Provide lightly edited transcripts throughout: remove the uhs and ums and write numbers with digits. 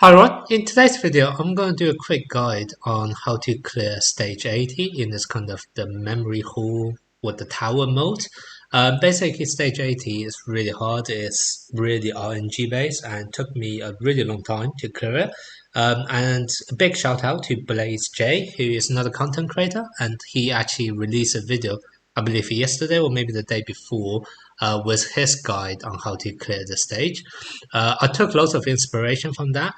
Hi Ron, in today's video I'm going to do a quick guide on how to clear stage 80 in this kind of the memory hall with the tower mode. Basically stage 80 is really hard, it's really RNG based and took me a really long time to clear it. And a big shout out to Blaze J, who is another content creator, and he actually released a video, I believe yesterday or maybe the day before, with his guide on how to clear the stage. I took lots of inspiration from that.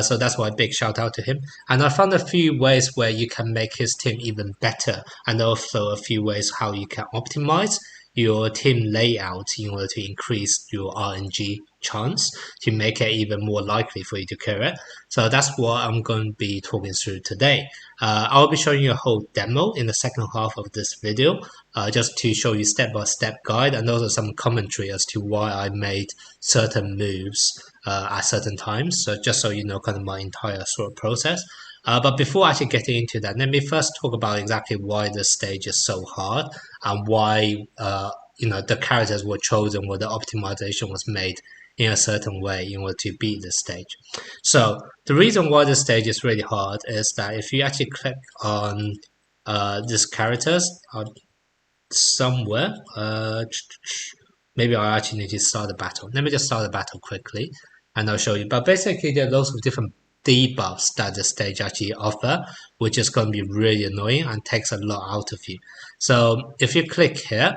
So that's why big shout out to him. And I found a few ways where you can make his team even better, and also a few ways how you can optimize your team layout in order to increase your RNG chance to make it even more likely for you to clear it. So that's what I'm going to be talking through today. I'll be showing you a whole demo in the second half of this video, just to show you step-by-step guide and also some commentary as to why I made certain moves at certain times. So just so you know kind of my entire sort of process. But before actually getting into that, let me first talk about exactly why the stage is so hard and why the characters were chosen, or the optimization was made in a certain way in order to beat this stage. So the reason why this stage is really hard is that if you actually click on these characters somewhere, maybe I actually need to start the battle. Let me just start the battle quickly and I'll show you. But basically there are lots of different debuffs that the stage actually offer, which is going to be really annoying and takes a lot out of you. So if you click here,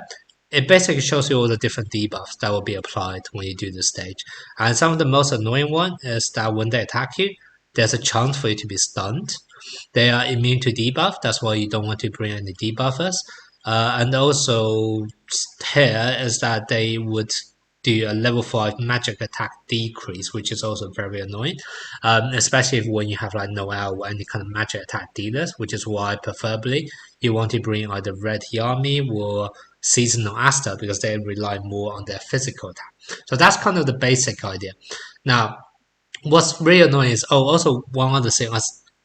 it basically shows you all the different debuffs that will be applied when you do the stage. And some of the most annoying one is that when they attack you, there's a chance for you to be stunned. They are immune to debuff, that's why you don't want to bring any debuffers. And also here is that they would do a level 5 magic attack decrease, which is also very annoying, especially when you have like Noel or any kind of magic attack dealers, which is why preferably you want to bring either Red Yami or Seasonal Asta because they rely more on their physical attack. So that's kind of the basic idea. Now, what's really annoying is, also one other thing,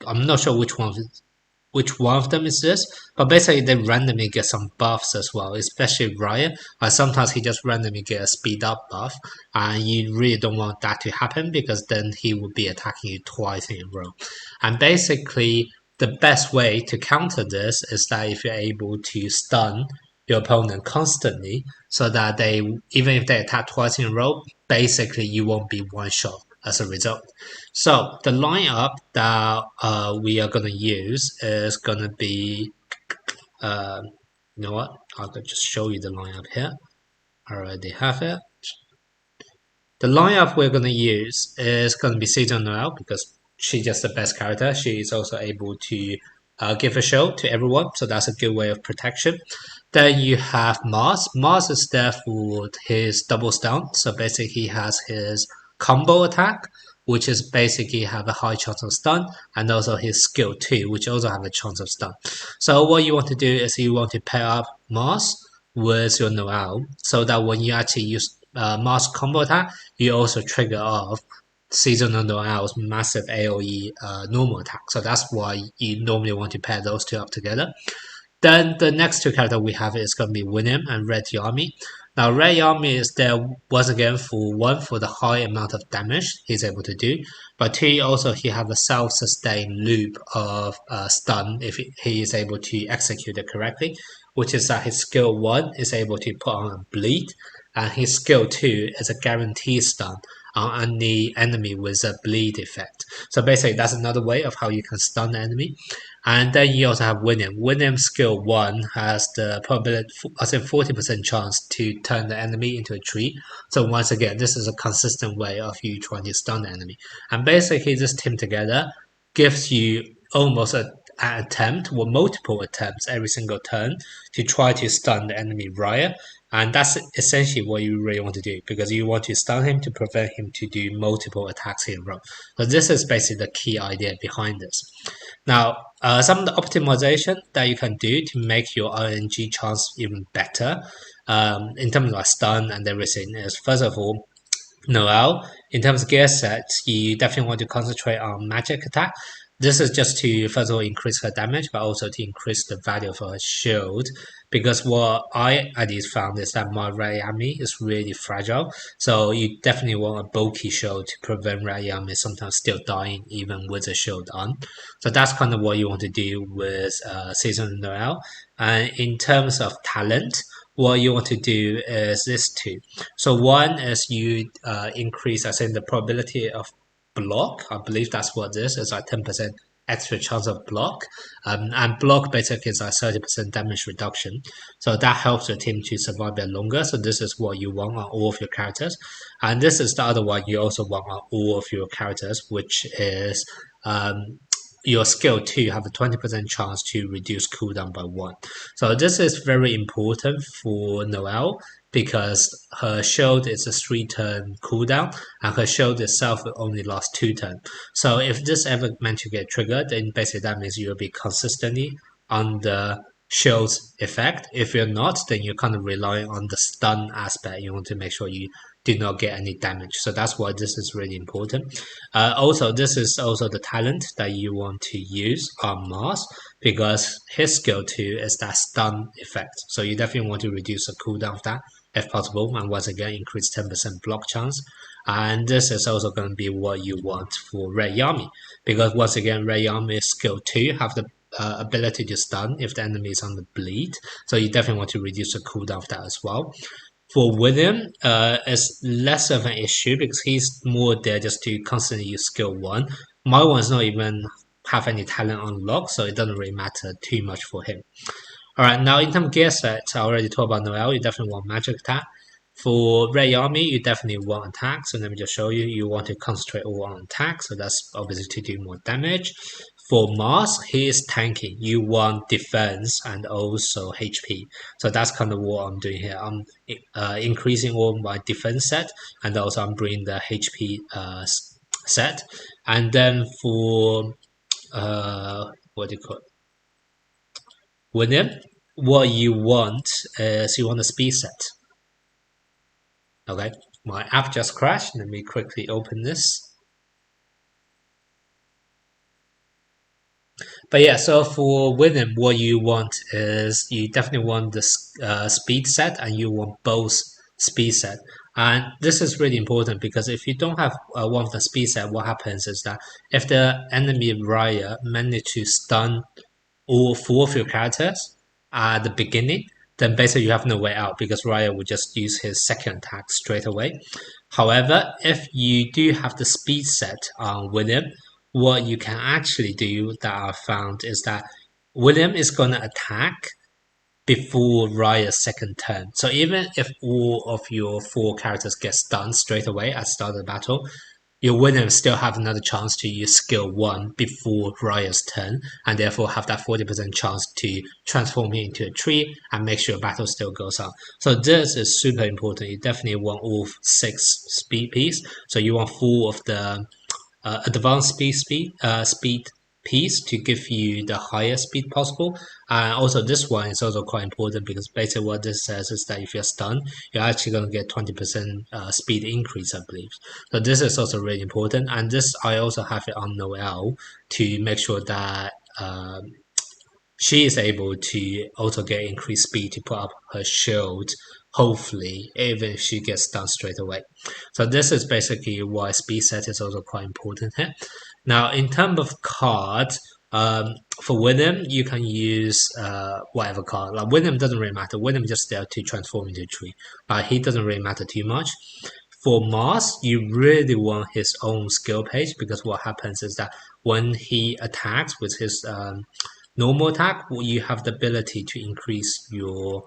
I'm not sure which one of them is this, but basically they randomly get some buffs as well, especially Riot. Sometimes he just randomly get a speed up buff, and you really don't want that to happen because then he will be attacking you twice in a row. And basically, the best way to counter this is that if you're able to stun your opponent constantly, so that they, even if they attack twice in a row, basically you won't be one shot as a result. So the lineup that we are going to use is going to be, you know what, I'll just show you the lineup here. I already have it. The lineup we're going to use is going to be Season Noel because she's just the best character. She is also able to give a show to everyone, so that's a good way of protection. Then you have Mars. Mars is there for his double stun, so basically he has his combo attack, which is basically have a high chance of stun, and also his skill 2, which also have a chance of stun. So what you want to do is you want to pair up Mars with your Noel, so that when you actually use Mars combo attack, you also trigger off Seasonal Noel's massive AoE normal attack. So that's why you normally want to pair those two up together. Then the next two characters we have is going to be William and Red Yami. Now Red Yami is there once again for one, for the high amount of damage he's able to do, but two, also he have a self-sustained loop of stun if he is able to execute it correctly, which is that his skill 1 is able to put on a bleed, and his skill 2 is a guaranteed stun on any enemy with a bleed effect. So basically that's another way of how you can stun the enemy. And then you also have William. William's skill 1 has the probability, I think 40% chance to turn the enemy into a tree. So once again, this is a consistent way of you trying to stun the enemy. And basically this team together gives you almost an attempt or multiple attempts every single turn to try to stun the enemy Riot. And that's essentially what you really want to do, because you want to stun him to prevent him to do multiple attacks in a row. So this is basically the key idea behind this. Now, some of the optimization that you can do to make your RNG chance even better, in terms of like stun and everything, is first of all, Noel, in terms of gear sets, you definitely want to concentrate on magic attack. this is just to first of all increase her damage, but also to increase the value of her shield. Because what I at least found is that my Rayami is really fragile, so you definitely want a bulky shield to prevent Rayami sometimes still dying even with a shield on. So that's kind of what you want to do with Season Noel. And in terms of talent, what you want to do is this two. So one is you increase, I think, the probability of block. I believe that's what this is like 10% extra chance of block. And block basically is like 30% damage reduction. So that helps your team to survive a bit longer. So this is what you want on all of your characters. And this is the other one you also want on all of your characters, which is your skill 2 have a 20% chance to reduce cooldown by 1. So this is very important for Noelle because her shield is a 3-turn cooldown and her shield itself will only last 2 turns. So if this ever meant to get triggered, then basically that means you'll be consistently on the shield's effect. If you're not, then you're kind of relying on the stun aspect. You want to make sure you do not get any damage. So that's why this is really important. Also, this is also the talent that you want to use on Mars because his skill 2 is that stun effect. So you definitely want to reduce the cooldown of that if possible, and once again increase 10% block chance. And this is also going to be what you want for Red Yami because once again Red Yami's skill 2 have the ability to stun if the enemy is on the bleed, so you definitely want to reduce the cooldown of that as well. For William, it's less of an issue because he's more there just to constantly use skill 1. My one's not even have any talent unlocked, so it doesn't really matter too much for him. Alright, now in terms of gear set, I already talked about Noelle, you definitely want magic attack. For Red Army, you definitely want attack, so let me just show you. You want to concentrate all on attack, so that's obviously to do more damage. For Mars, he is tanking. You want defense and also HP. So that's kind of what I'm doing here. I'm increasing all my defense set, and also I'm bringing the HP set. And then for what do you call it? William, what you want is you want a speed set. Okay, my app just crashed. Let me quickly open this. But yeah, so for William, what you want is you definitely want the speed set and you want both speed set. And this is really important because if you don't have one of the speed set, what happens is that if the enemy riot managed to stun all 4 of your characters at the beginning, then basically you have no way out because Raya will just use his second attack straight away. However, if you do have the speed set on William, what you can actually do that I found is that William is going to attack before Raya's second turn. So even if all of your 4 characters get stunned straight away at the start of the battle, your William still have another chance to use skill 1 before Raya's turn, and therefore have that 40% chance to transform him into a tree and make sure battle still goes on. So this is super important. You definitely want all 6 speed piece. So you want 4 of the advanced speed piece to give you the highest speed possible. And also this one is also quite important because basically what this says is that if you're stunned, you're actually going to get 20% speed increase, I believe. So this is also really important. And this I also have it on Noelle to make sure that she is able to also get increased speed to put up her shield, hopefully, even if she gets stunned straight away. So this is basically why speed set is also quite important here. Now, in terms of cards, for William, you can use whatever card. Like William doesn't really matter. William just there to transform into a tree. He doesn't really matter too much. For Mars, you really want his own skill page because what happens is that when he attacks with his normal attack, you have the ability to increase your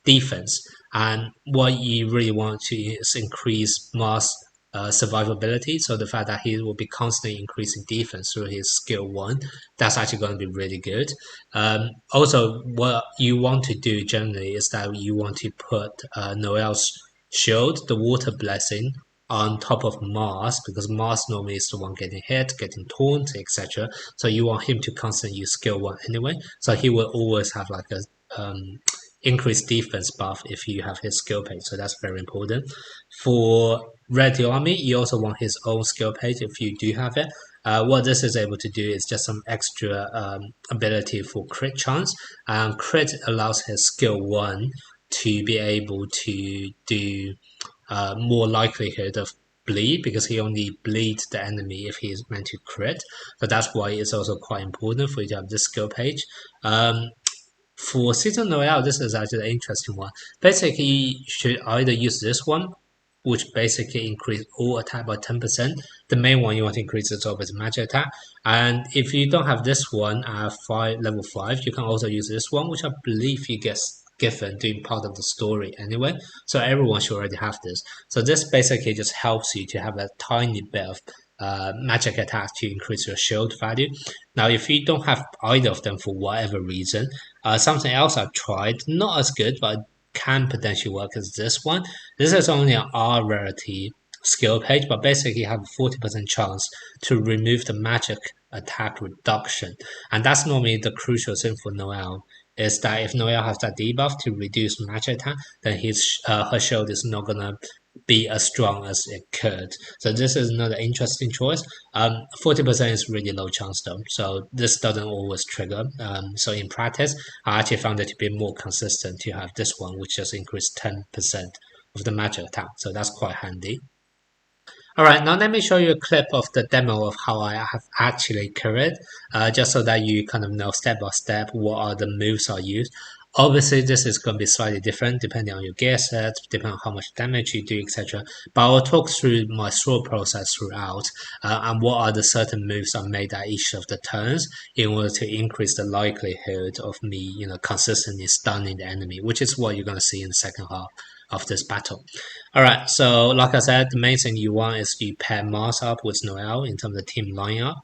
defense. And what you really want to is increase Mars survivability. So the fact that he will be constantly increasing defense through his skill 1, that's actually going to be really good. Also, what you want to do generally is that you want to put Noelle's shield, the water blessing, on top of Mars because Mars normally is the one getting hit, getting taunt, etc. So you want him to constantly use skill 1 anyway. So he will always have like a increased defense buff if you have his skill page. So that's very important. For Red Army, you also want his own skill page if you do have it. What this is able to do is just some extra ability for crit chance. Crit allows his skill 1 to be able to do more likelihood of bleed because he only bleeds the enemy if he is meant to crit. So that's why it's also quite important for you to have this skill page. For Season Royale, this is actually an interesting one. Basically, you should either use this one, which basically increase all attack by 10%. The main one you want to increase is always magic attack. And if you don't have this one at level 5, you can also use this one, which I believe you get given doing part of the story anyway. So everyone should already have this. So this basically just helps you to have a tiny bit of magic attack to increase your shield value. Now, if you don't have either of them for whatever reason, something else I've tried, not as good, but can potentially work is this one. This is only an R rarity skill page, but basically you have a 40% chance to remove the magic attack reduction. And that's normally the crucial thing for Noelle, is that if Noelle has that debuff to reduce magic attack, then her shield is not gonna be as strong as it could. So this is another interesting choice. 40% is really low chance though, so this doesn't always trigger. So in practice, I actually found it to be more consistent to have this one, which just increased 10% of the magic attack. So that's quite handy. Alright, now let me show you a clip of the demo of how I have actually carried, just so that you kind of know step by step what are the moves I use. Obviously, this is going to be slightly different depending on your gear set, depending on how much damage you do, etc. But I will talk through my thought process throughout, and what are the certain moves I made at each of the turns in order to increase the likelihood of me, consistently stunning the enemy, which is what you're going to see in the second half of this battle. Alright, so like I said, the main thing you want is you pair Mars up with Noelle in terms of team lineup.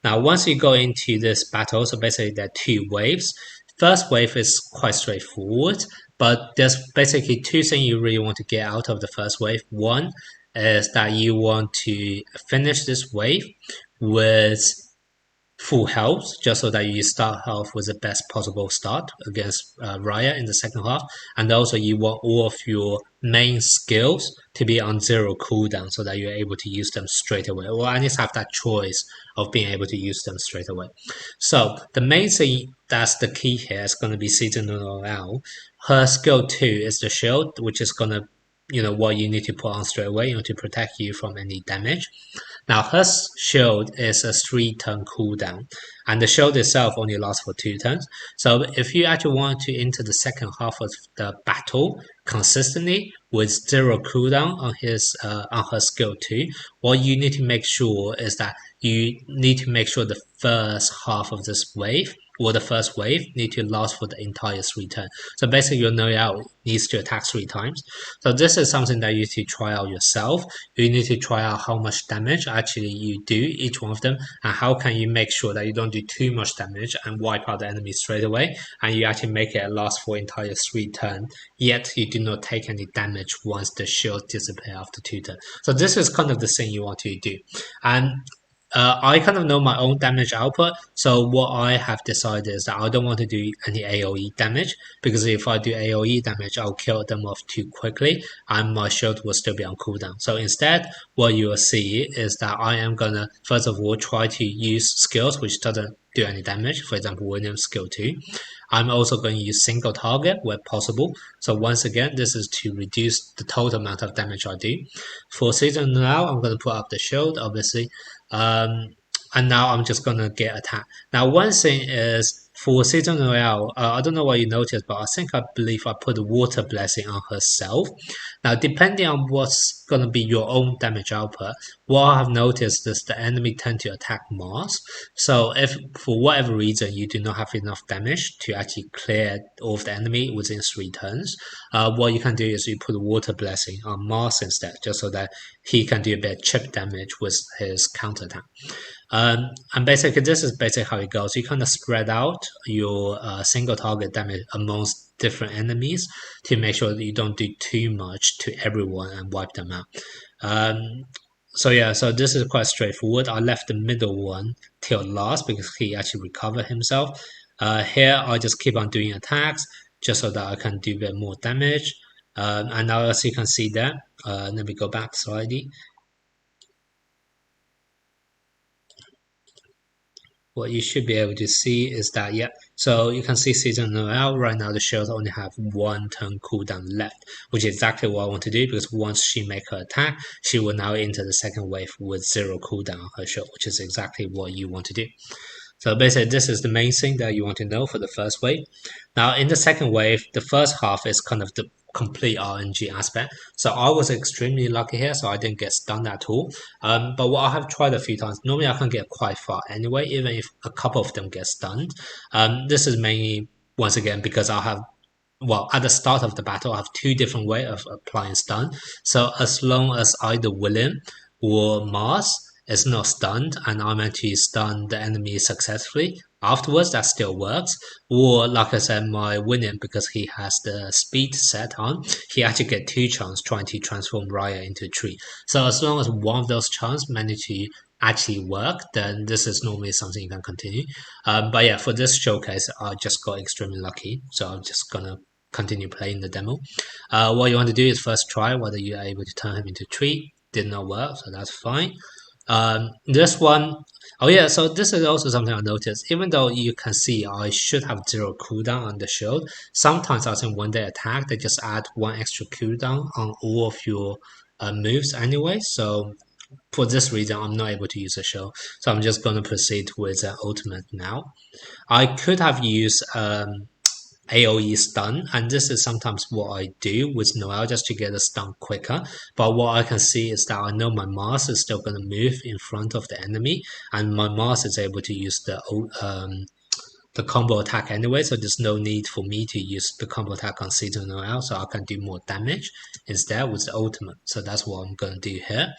Now, once you go into this battle, so basically there are two waves. First wave is quite straightforward, but there's basically two things you really want to get out of the first wave. One is that you want to finish this wave with full health, just so that you start health with the best possible start against Raya in the second half. And also you want all of your main skills to be on 0 cooldown so that you're able to use them straight away, or at least have that choice of being able to use them straight away. So the main thing that's the key here is going to be Seasonal Noelle. Her skill 2 is the shield, which is going to what you need to put on straight away to protect you from any damage. Now, her shield is a 3-turn cooldown, and the shield itself only lasts for 2 turns. So, if you actually want to enter the second half of the battle consistently with 0 cooldown on her skill 2, what you need to make sure is that you need to make sure the first half of this wave or the first wave need to last for the entire 3 turns. So basically, your Noelle needs to attack 3 times. So this is something that you need to try out yourself. You need to try out how much damage actually you do each one of them, and how can you make sure that you don't do too much damage and wipe out the enemy straight away, and you actually make it last for entire 3 turns, yet you do not take any damage once the shield disappears after 2 turns. So this is kind of the thing you want to do. And I kind of know my own damage output, so what I have decided is that I don't want to do any AoE damage, because if I do AoE damage, I'll kill them off too quickly, and my shield will still be on cooldown. So instead, what you will see is that I am gonna, first of all, try to use skills which doesn't do any damage, for example, William's skill 2. I'm also going to use single target where possible. So once again, this is to reduce the total amount of damage I do. For Season now, I'm going to put up the shield, obviously. And now I'm just gonna get attacked. Now, one thing is for Season Royale, I don't know what you noticed, but I believe I put a water blessing on herself. Now, depending on what's gonna be your own damage output, what I have noticed is the enemy tend to attack Mars. So if for whatever reason you do not have enough damage to actually clear all of the enemy within 3 turns, what you can do is you put a water blessing on Mars instead, just so that he can do a bit of chip damage with his counter attack. And basically, this is basically how it goes. You kind of spread out your single target damage amongst different enemies to make sure that you don't do too much to everyone and wipe them out. So yeah, so this is quite straightforward. I left the middle one till last because he actually recovered himself. Here, I just keep on doing attacks just so that I can do a bit more damage. And now, as you can see there, let me go back slightly. what you should be able to see is that, yeah, so you can see Season Noel right now, the shields only have 1 turn cooldown left, which is exactly what I want to do, because once she make her attack, she will now enter the second wave with 0 cooldown on her shield, which is exactly what you want to do. So basically, this is the main thing that you want to know for the first wave. Now, in the second wave, the first half is kind of the complete RNG aspect. So I was extremely lucky here, so I didn't get stunned at all. But what I have tried a few times, normally I can get quite far anyway, even if a couple of them get stunned. This is mainly, once again, because I have well, at the start of the battle, I have 2 different ways of applying stun. So as long as either William or Mars is not stunned and I'm actually stun the enemy successfully, afterwards that still works. Or like I said, my William, because he has the speed set on, he actually get 2 chances trying to transform Raya into a tree. So as long as one of those chances manage to actually work, then this is normally something you can continue. But yeah, for this showcase, I just got extremely lucky. So I'm just gonna continue playing the demo. What you want to do is first try whether you are able to turn him into a tree. Did not work, so that's fine. This one, oh yeah, so this is also something I noticed. Even though you can see I should have 0 cooldown on the shield, sometimes I think when they attack, they just add 1 extra cooldown on all of your moves anyway. So for this reason, I'm not able to use a shield. So I'm just going to proceed with ultimate now. I could have used AoE stun, and this is sometimes what I do with Noel just to get a stun quicker. But what I can see is that I know my Mars is still going to move in front of the enemy, and my Mars is able to use the combo attack anyway, so there's no need for me to use the combo attack on Season Noel, so I can do more damage instead with the ultimate. So that's what I'm going to do here.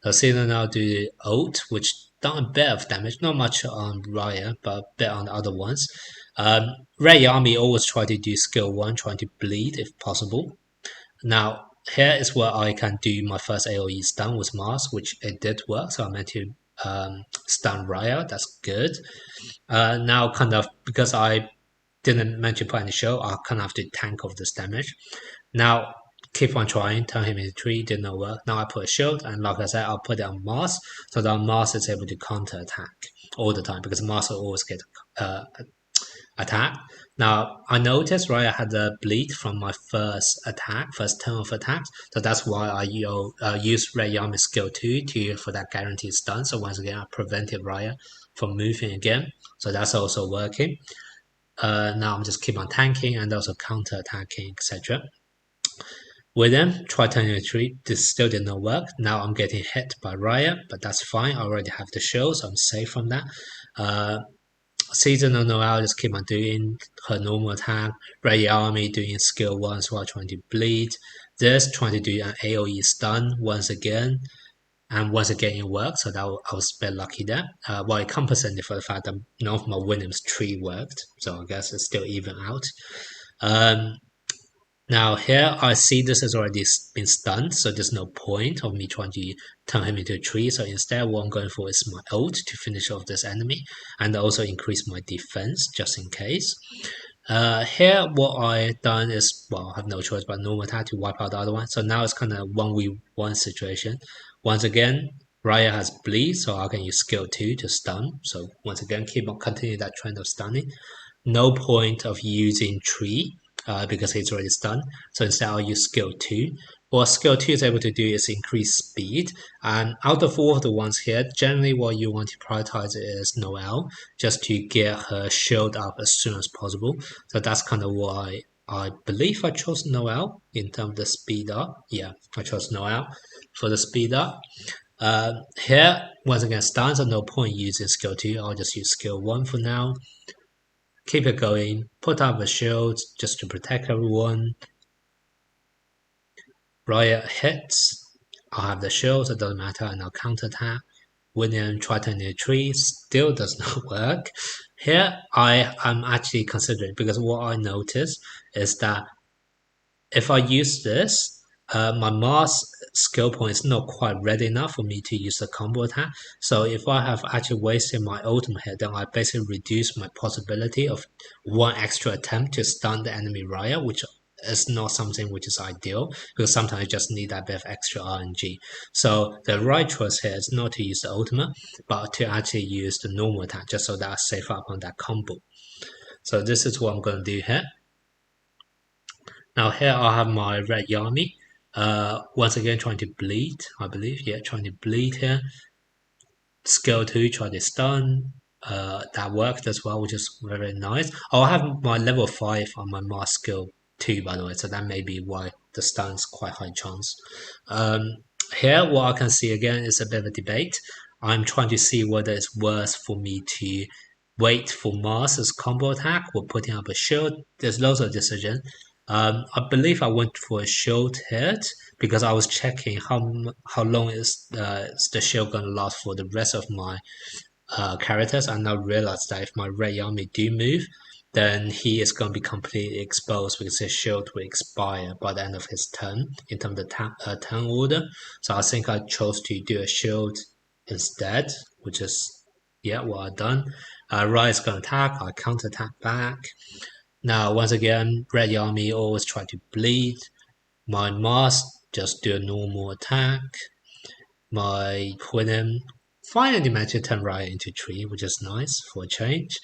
So Season Noel do the ult, which done a bit of damage, not much on Raya, but a bit on the other ones. Red Yami always try to do skill 1, trying to bleed if possible. Now, here is where I can do my first AoE stun with Mars, which it did work, so I meant to stun Raya, that's good. Now, kind of, because I didn't mention put in the show, I kind of have to tank off this damage. Now, keep on trying, turn him into a tree, did not work. Now I put a shield, and like I said, I'll put it on Mars, so that Mars is able to counter attack all the time, because Mars will always get attack. Now I noticed Raya had a bleed from my first turn of attacks, so that's why I used Red Yami's skill 2 for that guaranteed stun. So once again, I prevented Raya from moving again, so that's also working. Now I'm just keep on tanking and also counter attacking, etc. With them, try turning a tree. This still did not work. Now I'm getting hit by Raya, but that's fine. I already have the shield, so I'm safe from that. Season of Noel just keep on doing her normal attack. Red Army doing skill 1 while trying to bleed. This trying to do an AoE stun once again. And once again it worked, so that I was a bit lucky there. Well, it compensated for the fact that none of my Williams tree worked, so I guess it's still even out. Now here I see this has already been stunned, so there's no point of me trying to turn him into a tree. So instead what I'm going for is my ult to finish off this enemy and also increase my defense just in case. Here what I've done is, well, I have no choice but normal attack to wipe out the other one. So now it's kind of 1v1 situation. Once again, Raya has bleed, so I can use skill 2 to stun. So once again, keep on continuing that trend of stunning. No point of using tree. Because he's already stunned. So instead I'll use skill 2. What skill 2 is able to do is increase speed. And out of all of the ones here, generally what you want to prioritize is Noelle, just to get her shield up as soon as possible. So that's kind of why I believe I chose Noelle in terms of the speed up. Yeah, I chose Noelle for the speed up. Here, once again, stuns, so no point using skill 2. I'll just use skill 1 for now. Keep it going, put up a shield just to protect everyone. Riot hits, I'll have the shield, so it doesn't matter, and I'll counterattack. William try to the tree, still does not work. Here I am actually considering, because what I noticed is that if I use this, my Mars skill point is not quite ready enough for me to use the combo attack. So if I have actually wasted my ultimate here, then I basically reduce my possibility of 1 extra attempt to stun the enemy Raya, which is not something which is ideal because sometimes you just need that bit of extra RNG. So the right choice here is not to use the ultimate, but to actually use the normal attack just so that I save up on that combo. So this is what I'm going to do here. Now here I have my red Yami. Once again trying to bleed, I believe. Yeah, trying to bleed here. Skill 2, try to stun. That worked as well, which is very nice. Oh, I have my level 5 on my mask skill 2, by the way, so that may be why the stun's quite high chance. Here, what I can see again is a bit of a debate. I'm trying to see whether it's worth for me to wait for Mars's combo attack or putting up a shield. There's lots of decision. I believe I went for a shield hit because I was checking how long is the shield gonna last for the rest of my characters. I now realized that if my Red Yami do move, then he is going to be completely exposed because his shield will expire by the end of his turn in terms of turn order. So I think I chose to do a shield instead, which is yeah what I've done. Rai is going to attack. I counter attack back. Now once again, Red Yami always try to bleed. My mask just do a normal attack. My Quillen finally managed to turn Rai into tree, which is nice for a change.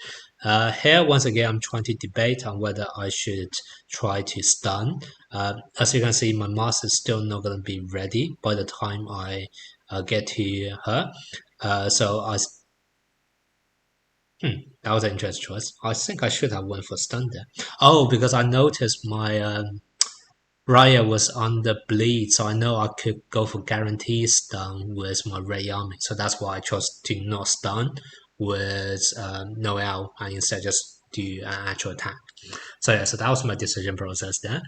Here, once again, I'm trying to debate on whether I should try to stun. As you can see, my mask is still not going to be ready by the time I get to her. That was an interesting choice. I think I should have went for stun there. Oh, because I noticed my Raya was on the bleed, so I know I could go for guarantee stun with my Ray Army. So that's why I chose to not stun with Noel and instead just do an actual attack. So yeah, so that was my decision process there.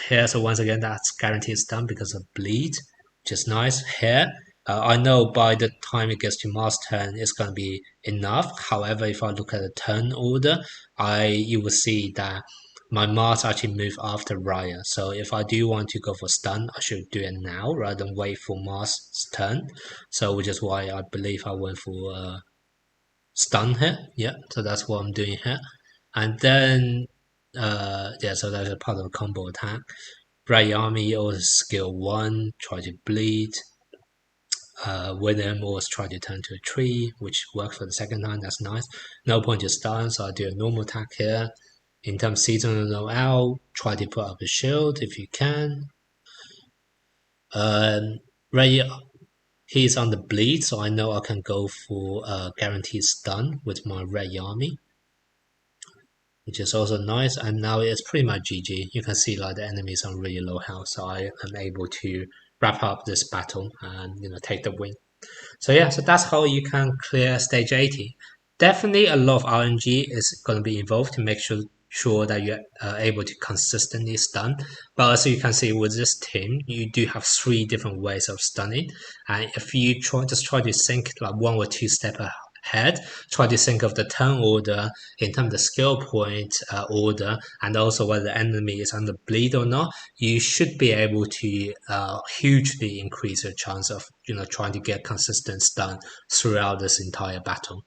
Here, so once again, that's guaranteed stun because of bleed, which is nice. Here, I know by the time it gets to Mars turn, it's going to be enough. However, if I look at the turn order, you will see that my Mars actually move after Raya. So if I do want to go for stun, I should do it now rather than wait for Mars' turn. So which is why I believe I went for stun here. Yeah, so that's what I'm doing here. And then yeah, so that's a part of a combo attack. Bright Army always skill 1, try to bleed. William always try to turn to a tree, which worked for the second time, that's nice. No point to stun, so I do a normal attack here. In terms of seasonal Noel, try to put up a shield if you can. Ray, he's on the bleed, so I know I can go for guaranteed stun with my Red Army, which is also nice. And now it's pretty much GG. You can see like the enemies on really low health, so I am able to wrap up this battle and take the win. So yeah, so that's how you can clear stage 80. Definitely a lot of RNG is going to be involved to make sure that you're able to consistently stun. But as you can see with this team, you do have 3 different ways of stunning. And if you try to think like 1 or 2 steps ahead, try to think of the turn order in terms of the skill point order, and also whether the enemy is on the bleed or not, you should be able to hugely increase your chance of trying to get consistent stun throughout this entire battle.